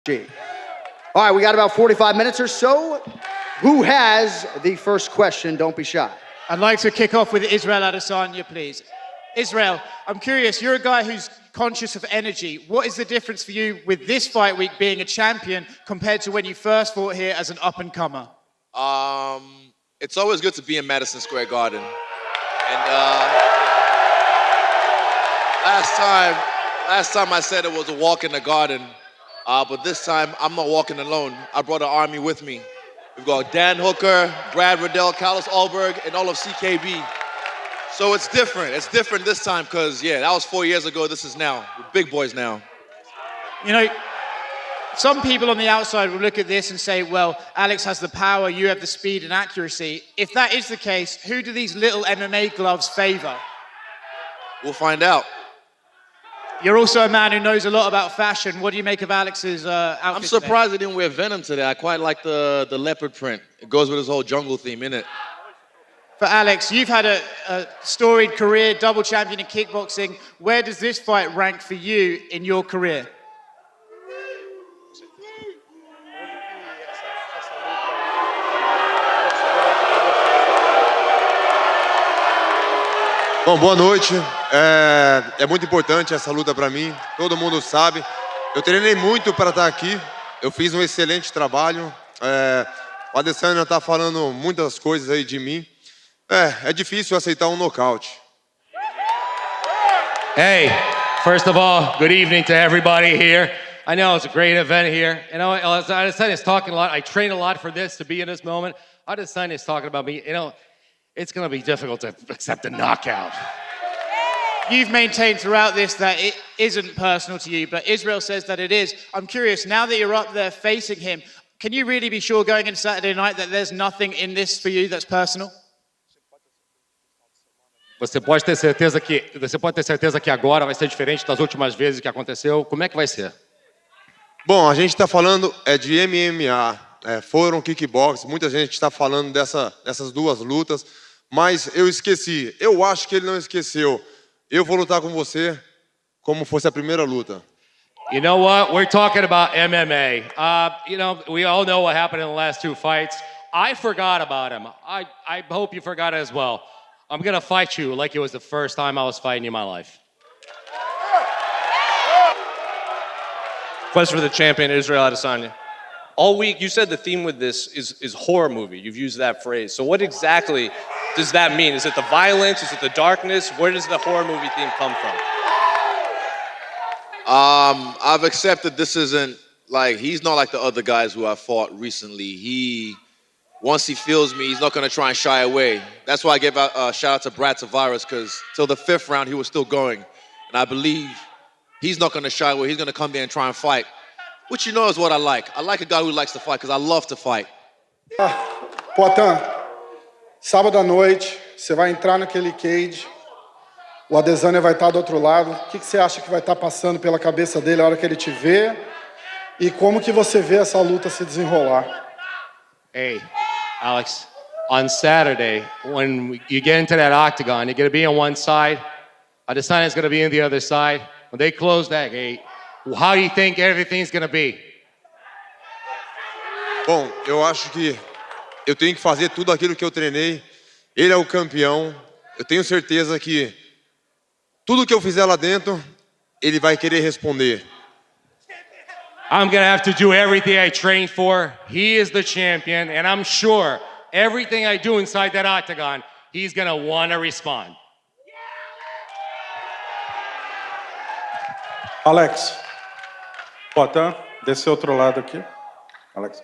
All right, we got about 45 minutes or so. Who has the first question? Don't be shy. I'd like to kick off with Israel Adesanya, please. Israel, I'm curious, you're a guy who's conscious of energy. What is the difference for you with this fight week being a champion compared to when you first fought here as an up-and-comer? It's always good to be in Madison Square Garden. And last time I said it was a walk in the garden, but this time I'm not walking alone. I brought an army with me. We've got Dan Hooker, Brad Riddell, Carlos Ulberg, and all of CKB. So it's different. It's different this time because, yeah, that was 4 years ago. This is now. We're big boys now. You know, some people on the outside will look at this and say, well, Alex has the power, you have the speed and accuracy. If that is the case, who do these little MMA gloves favor? We'll find out. You're also a man who knows a lot about fashion. What do you make of Alex's outfit I'm surprised he didn't wear Venom today. I quite like the leopard print. It goes with his whole jungle theme, innit? For Alex, you've had a storied career, double champion in kickboxing. Where does this fight rank for you in your career? Bom, boa noite. É muito importante essa luta para mim. Todo mundo sabe. Eu treinei muito para estar aqui. Eu fiz um excelente trabalho. O Adesanya está falando muitas coisas aí de mim. É difícil aceitar um nocaute. Hey, first of all, good evening to everybody here. I know it's a great event here. You know, Adesanya is talking a lot. I train a lot for this, to be in this moment. Adesanya is talking about me. You know, it's going to be difficult to accept a knockout. You've maintained throughout this that it isn't personal to you, but Israel says that it is. I'm curious, now that you're up there facing him, can you really be sure going into Saturday night that there's nothing in this for you that's personal? Você pode ter certeza que agora vai ser diferente das últimas vezes que aconteceu. Como é que vai ser? Bom, a gente está falando de MMA, foram kickboxing. Muita gente está falando dessas duas lutas, mas eu esqueci. Eu acho que ele não esqueceu. Eu vou lutar com você como fosse a primeira luta. You know what? We're talking about MMA. You know, we all know what happened in the last two fights. I forgot about him. I hope you forgot it as well. I'm going to fight you like it was the first time I was fighting you in my life. Question for the champion, Israel Adesanya. All week, you said the theme with this is horror movie. You've used that phrase. So what exactly does that mean? Is it the violence? Is it the darkness? Where does the horror movie theme come from? I've accepted this isn't like, he's not like the other guys who I fought recently. Once he feels me, he's not going to try and shy away. That's why I gave a shout out to Brad Tavares, because till the 5th round, he was still going. And I believe he's not going to shy away. He's going to come there and try and fight, which you know is what I like. I like a guy who likes to fight because I love to fight. Poatan, sábado à noite, você vai entrar naquele cage, o Adesanya vai estar do outro lado. O que você acha que vai estar passando pela cabeça dele a hora que ele te vê? E como que você vê essa luta se desenrolar? Hey, Alex, on Saturday, when you get into that octagon, you're going to be on one side, Adesanya is going to be on the other side. When they close that gate, how do you think everything's going to be? Bom, eu acho que eu tenho que fazer tudo aquilo que eu treinei. Ele é o campeão. Eu tenho certeza que tudo que eu fizer lá dentro, ele vai querer responder. I'm going to have to do everything I trained for. He is the champion, and I'm sure everything I do inside that octagon, he's going to want to respond. Alex, Poatan, desse outro lado aqui. Alex.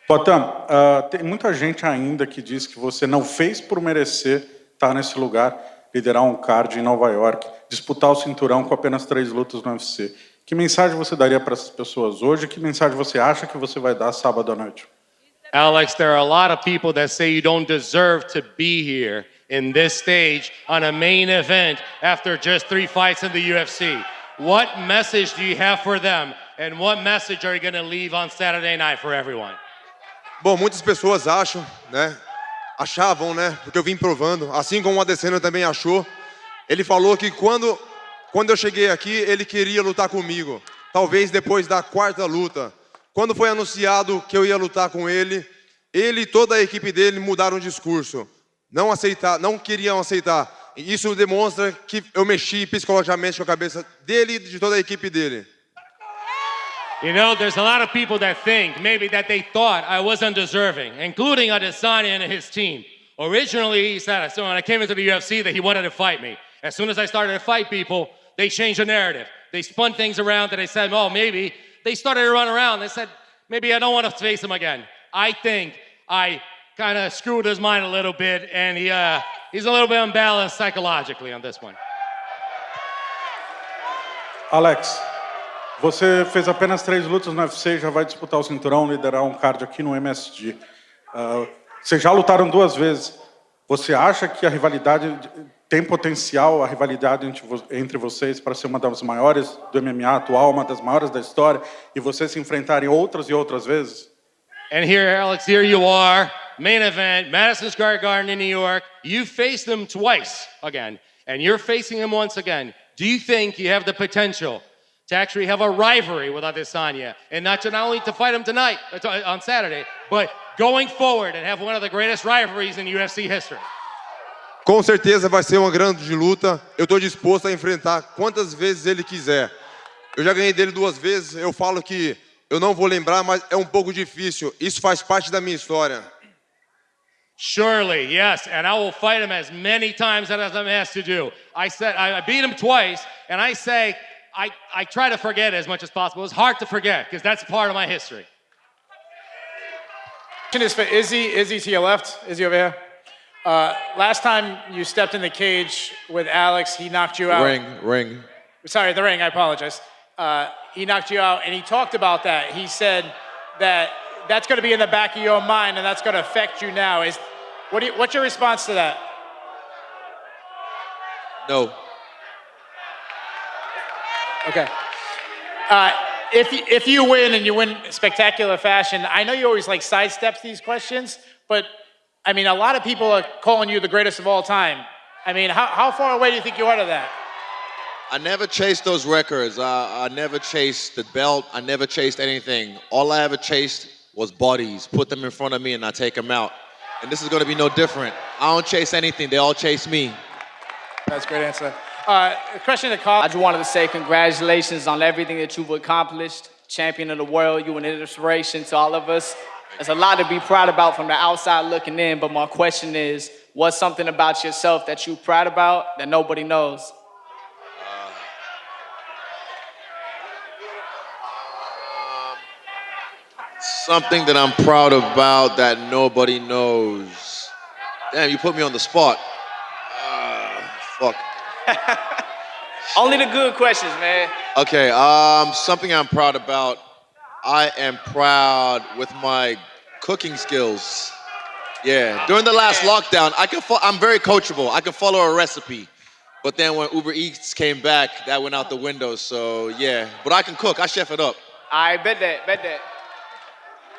Poatan, tem muita gente ainda que diz que você não fez por merecer estar nesse lugar, liderar um card em Nova York, disputar o cinturão com apenas 3 lutas no UFC. Que mensagem você daria para essas pessoas hoje? Que mensagem você acha que você vai dar sábado à noite? Alex, there are a lot of people that say you don't deserve to be here in this stage on a main event after just 3 fights in the UFC. What message do you have for them? And what message are you going to leave on Saturday night for everyone? Bom, muitas pessoas acham, né? Achavam, né? Porque eu vim provando. Assim como o Adesanya também achou. Ele falou que quando eu cheguei aqui, ele queria lutar comigo. Talvez depois da 4ª luta. Quando foi anunciado que eu ia lutar com ele e toda a equipe dele mudaram o discurso. Não queriam aceitar. E isso demonstra que eu mexi psicologicamente com a cabeça dele e de toda a equipe dele. You know, there's a lot of people that think maybe that they thought I was undeserving, including Adesanya and his team. Originally, he said, so when I came into the UFC, that he wanted to fight me. As soon as I started to fight people, they changed the narrative. They spun things around and they said, oh, maybe. They started to run around. They said, maybe I don't want to face him again. I think I kind of screwed his mind a little bit, and he's a little bit unbalanced psychologically on this one. Alex, você fez apenas 3 lutas no UFC, já vai disputar o cinturão, liderar um card aqui no MSG. Vocês já lutaram 2 vezes. Você acha que a rivalidade tem potencial, a rivalidade entre vocês, para ser uma das maiores do MMA atual, uma das maiores da história, e vocês se enfrentarem outras e outras vezes? And here, Alex, here you are, main event, Madison Square Garden in New York. You faced him twice again, and you're facing him once again. Do you think you have the potential to actually have a rivalry with Adesanya, and not only to fight him tonight, on Saturday, but going forward and have one of the greatest rivalries in UFC history? Com certeza vai ser uma grande luta. Eu estou disposto a enfrentar quantas vezes ele quiser. Eu já ganhei dele 2 vezes. Eu falo que eu não vou lembrar, mas é um pouco difícil. Isso faz parte da minha história. Surely, yes, and I will fight him as many times as I'm asked to do. I said I beat him twice, and I say I try to forget as much as possible. It's hard to forget because that's part of my history. Question is for Izzy. Izzy to your left. Izzy over here. Last time you stepped in the cage with Alex, he knocked you out. Ring. Sorry, the ring. I apologize. He knocked you out, and he talked about that. He said that that's going to be in the back of your mind, and that's going to affect you now. What's your response to that? No. Okay. If you win and you win in spectacular fashion, I know you always like sidesteps these questions, but I mean, a lot of people are calling you the greatest of all time. I mean, how far away do you think you are to that? I never chased those records. I never chased the belt. I never chased anything. All I ever chased was bodies. Put them in front of me and I take them out. And this is going to be no different. I don't chase anything. They all chase me. That's a great answer. A question to Carl. I just wanted to say congratulations on everything that you've accomplished. Champion of the world, you an inspiration to all of us. There's a lot to be proud about from the outside looking in, but my question is, what's something about yourself that you're proud about that nobody knows? Something that I'm proud about that nobody knows. Damn, you put me on the spot. Fuck. Only the good questions, man. Okay, something I'm proud about. I am proud with my cooking skills. Yeah, during the last lockdown, I'm very coachable. I can follow a recipe. But then when Uber Eats came back, that went out the window, so yeah. But I can cook, I chef it up. I bet that.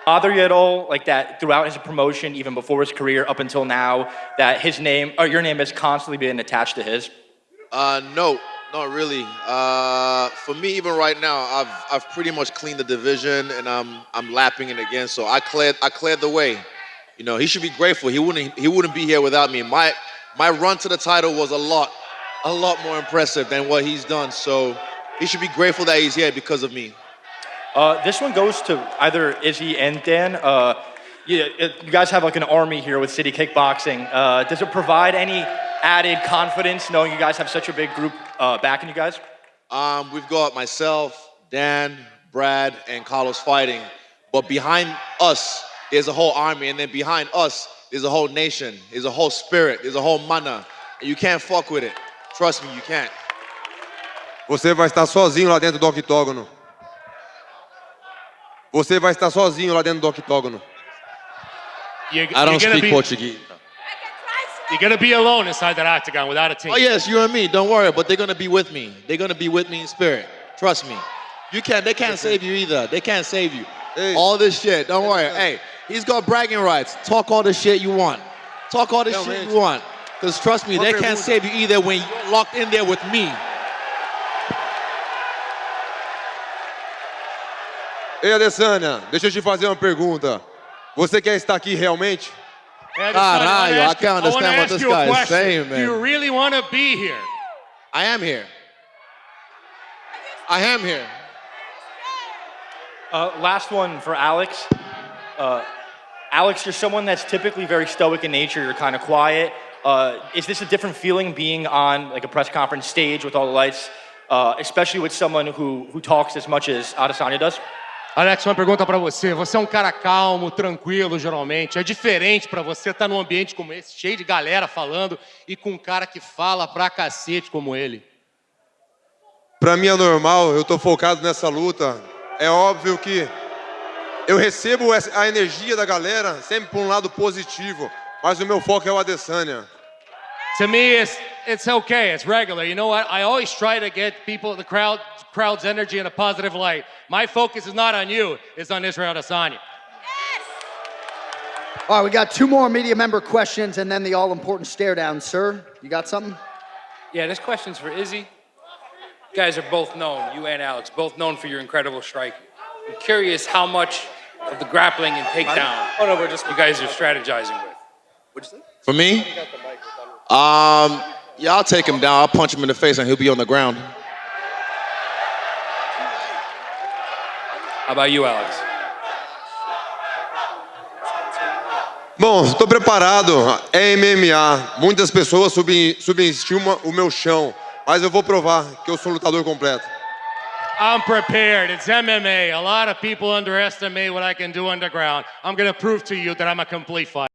Bother you at all, like that throughout his promotion, even before his career up until now, that his name or your name has constantly been attached to his? No, not really. For me, even right now, I've pretty much cleaned the division, and I'm lapping it again. So I cleared the way. You know, he should be grateful. He wouldn't be here without me. My run to the title was a lot more impressive than what he's done. So he should be grateful that he's here because of me. This one goes to either Izzy and Dan. You guys have like an army here with City Kickboxing. Does it provide any added confidence knowing you guys have such a big group backing you guys? We've got myself, Dan, Brad, and Carlos fighting. But behind us, there's a whole army. And then behind us, there's a whole nation. There's a whole spirit. There's a whole mana. And you can't fuck with it. Trust me, you can't. Você vai estar sozinho lá dentro do octógono. Você vai estar sozinho lá dentro do octógono. I don't speak Portuguese. You're going to be alone inside that octagon without a team. Oh, yes, you and me. Don't worry, but they're going to be with me. They're going to be with me in spirit. Trust me. They can't save you either. They can't save you. Hey. All this shit, don't worry. Hey, he's got bragging rights. Talk all the shit you want. Talk all the shit you want. Because trust me, they can't save you either when you're locked in there with me. Ei, Adesanya, deixa eu te fazer uma pergunta. Você quer estar aqui realmente? Hey, Caralho, I can't I want to understand what ask this you a guy is question. saying, Do you man. really want to be here? I am here. I am here. Last one for Alex. Alex, you're someone that's typically very stoic in nature. You're kind of quiet. Is this a different feeling being on like a press conference stage with all the lights, especially with someone who talks as much as Adesanya does? Alex, uma pergunta pra você. Você é um cara calmo, tranquilo, geralmente. É diferente pra você estar num ambiente como esse, cheio de galera falando, e com um cara que fala pra cacete como ele? Pra mim é normal, eu tô focado nessa luta. É óbvio que eu recebo a energia da galera sempre por um lado positivo, mas o meu foco é o Adesanya. To me, it's okay. It's regular. You know what? I always try to get people, the crowd's energy in a positive light. My focus is not on you. It's on Israel Adesanya. All right, we got 2 more media member questions and then the all-important stare down. Sir, you got something? Yeah, this question's for Izzy. You guys are both known, you and Alex, both known for your incredible striking. I'm curious how much of the grappling and takedown you guys are strategizing with. What'd you say? For me? Yeah, I'll take him down. I'll punch him in the face and he'll be on the ground. How about you, Alex? Bom, estou preparado. É MMA. Muitas pessoas subestimam o meu chão, mas eu vou provar que eu sou um lutador completo. I'm prepared. It's MMA. A lot of people underestimate what I can do underground. I'm going to prove to you that I'm a complete fighter.